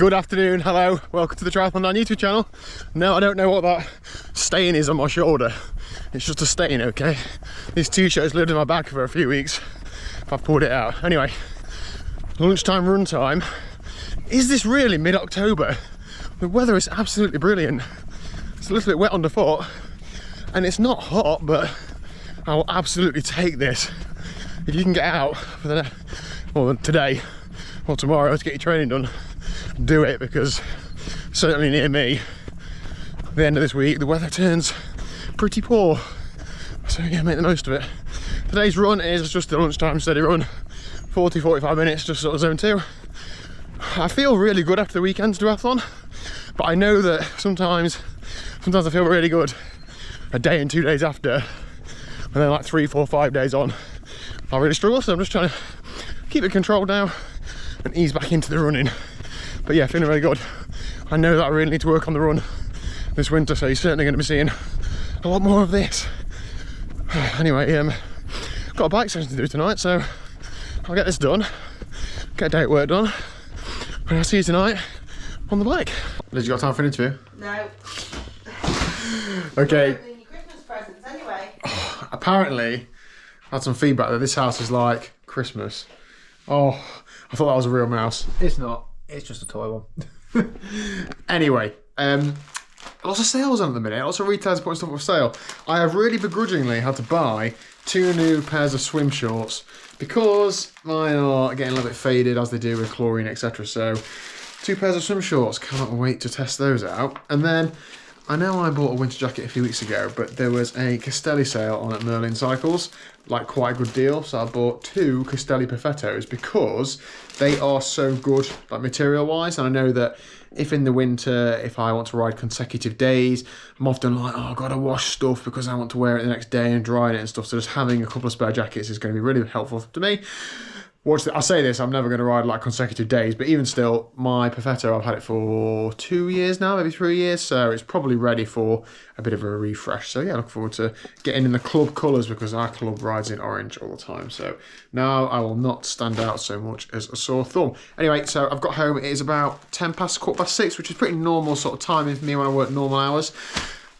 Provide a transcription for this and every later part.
Good afternoon, hello, welcome to the TriathlonDan YouTube channel. No, I don't know what that stain is on my shoulder. It's just a stain, okay? This t-shirt's lived in my bag for a few weeks. I've pulled it out. Anyway, lunchtime run time. Is this really mid-October? The weather is absolutely brilliant. It's a little bit wet underfoot, and it's not hot, but I will absolutely take this. If you can get out for the, well, today or tomorrow to get your training done, do it, because certainly near me, at the end of this week, the weather turns pretty poor. So yeah, make the most of it. Today's run is just a lunchtime steady run, 40-45 minutes, just sort of zone 2. I feel really good after the weekend's duathlon, but I know that sometimes I feel really good a day and 2 days after, and then like 3, 4, 5 days on, I really struggle. So I'm just trying to keep it controlled now and ease back into the running. But yeah, feeling really good. I know that I really need to work on the run this winter, so you're certainly going to be seeing a lot more of this. Anyway, got a bike session to do tonight, so I'll get this done, get date work done, and I'll see you tonight on the bike. Did you got time for an interview? No. Okay. Your Christmas presents anyway. Apparently, I had some feedback that this house is like Christmas. Oh, I thought that was a real mouse. It's not. It's just a toy one. Anyway, lots of sales on at the minute. Lots of retailers putting stuff up for sale. I have really begrudgingly had to buy 2 new pairs of swim shorts because mine are getting a little bit faded, as they do with chlorine, etc. So 2 pairs of swim shorts. Cannot wait to test those out. And then I know I bought a winter jacket a few weeks ago, but there was a Castelli sale on at Merlin Cycles, like quite a good deal. So I bought 2 Castelli Perfettos because they are so good, like material wise. And I know that if in the winter, if I want to ride consecutive days, I'm often like, oh, I've got to wash stuff because I want to wear it the next day and dry it and stuff. So just having a couple of spare jackets is going to be really helpful to me. I say this, I'm never going to ride like consecutive days, but even still, my Perfetto, I've had it for 2 years now, maybe 3 years, so it's probably ready for a bit of a refresh. So yeah, I look forward to getting in the club colours because our club rides in orange all the time. So now I will not stand out so much as a sore thumb. Anyway, so I've got home, it is about 6:10, which is pretty normal sort of timing for me when I work normal hours.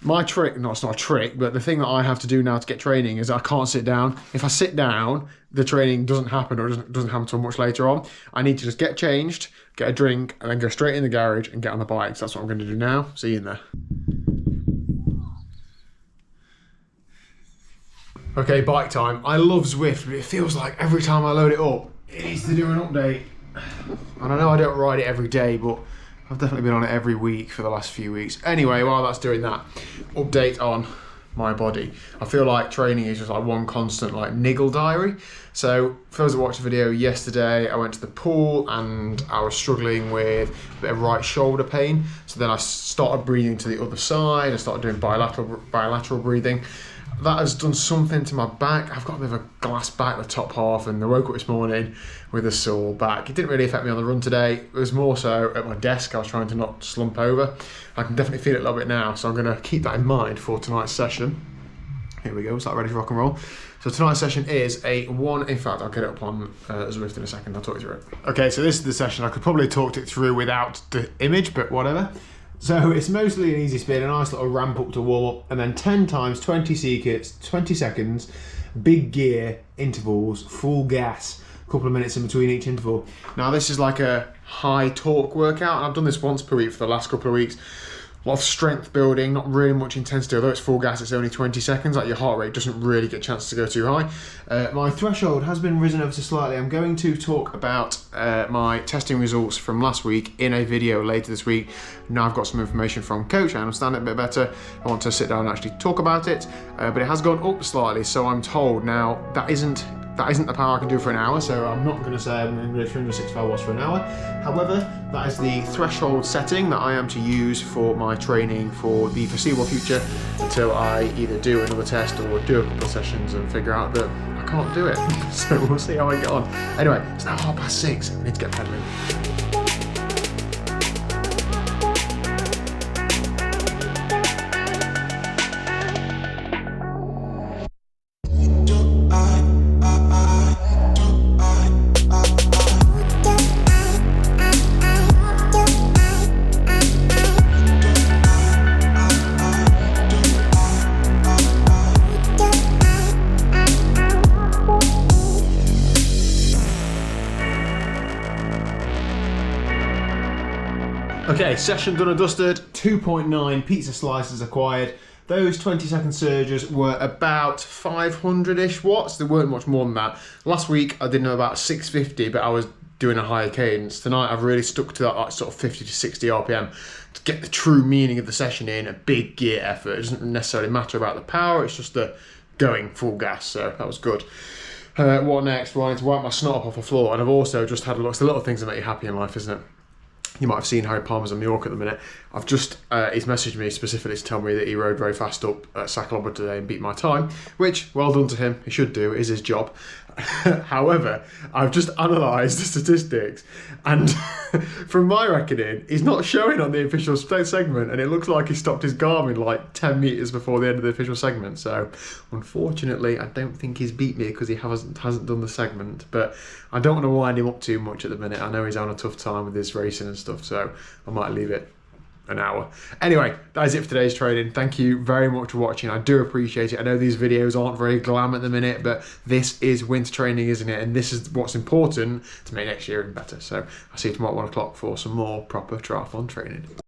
My trick, no, it's not a trick, but the thing that I have to do now to get training is I can't sit down. If I sit down, the training doesn't happen, or doesn't happen until much later on. I need to just get changed, get a drink, and then go straight in the garage and get on the bike. So that's what I'm going to do now. See you in there. Okay, bike time. I love Zwift, but it feels like every time I load it up, it needs to do an update. And I know I don't ride it every day, but I've definitely been on it every week for the last few weeks. Anyway, while that's doing that, update on my body. I feel like training is just like one constant like niggle diary. So for those that watched the video yesterday, I went to the pool and I was struggling with a bit of right shoulder pain. So then I started breathing to the other side. I started doing bilateral breathing. That has done something to my back. I've got a bit of a glass back, the top half, and I woke up this morning with a sore back. It didn't really affect me on the run today. It was more so at my desk. I was trying to not slump over. I can definitely feel it a little bit now, so I'm going to keep that in mind for tonight's session. Here we go, is that ready for rock and roll? So tonight's session is a one, in fact, I'll get it up on Zwift in a second, I'll talk you through it. Okay, so this is the session. I could probably talk it through without the image, but whatever. So it's mostly an easy spin, a nice little ramp up to warm up, and then 10 times 20 C-kits, 20 seconds, big gear, intervals, full gas, a couple of minutes in between each interval. Now this is like a high torque workout, and I've done this once per week for the last couple of weeks. A lot of strength building, not really much intensity, although it's full gas, it's only 20 seconds, like your heart rate doesn't really get a chance to go too high. My threshold has been risen ever so slightly. I'm going to talk about my testing results from last week in a video later this week. Now I've got some information from coach, I understand it a bit better. I want to sit down and actually talk about it, but it has gone up slightly, so I'm told. Now that isn't the power I can do for an hour, so I'm not going to say I'm going to do 365 watts for an hour. However, that is the threshold setting that I am to use for my training for the foreseeable future until I either do another test or do a couple of sessions and figure out that I can't do it. So we'll see how I get on. Anyway, it's now 6:30. I need to get pedaling. Okay, session done and dusted, 2.9 pizza slices acquired. Those 20-second surges were about 500-ish watts. They weren't much more than that. Last week I did know about 650, but I was doing a higher cadence. Tonight I've really stuck to that like, sort of 50 to 60 RPM to get the true meaning of the session in, a big gear effort. It doesn't necessarily matter about the power, it's just the going full gas, so that was good. What next? Well, I need to wipe my snot up off the floor, and I've also just had a look. It's the little things that make you happy in life, isn't it? You might have seen Harry Palmer's on Mallorca at the minute. I've just, he's messaged me specifically to tell me that he rode very fast up at Sacalobra today and beat my time, which, well done to him, he should do, it is his job. However, I've just analysed the statistics, and from my reckoning, he's not showing on the official segment, and it looks like he stopped his Garmin like 10 metres before the end of the official segment. So, unfortunately, I don't think he's beat me because he hasn't done the segment. But I don't want to wind him up too much at the minute. I know he's having a tough time with his racing and stuff, so I might leave it an hour. Anyway, that is it for today's training. Thank you very much for watching. I do appreciate it. I know these videos aren't very glam at the minute, but this is winter training, isn't it? And this is what's important to make next year even better. So I'll see you tomorrow at 1 o'clock for some more proper triathlon training.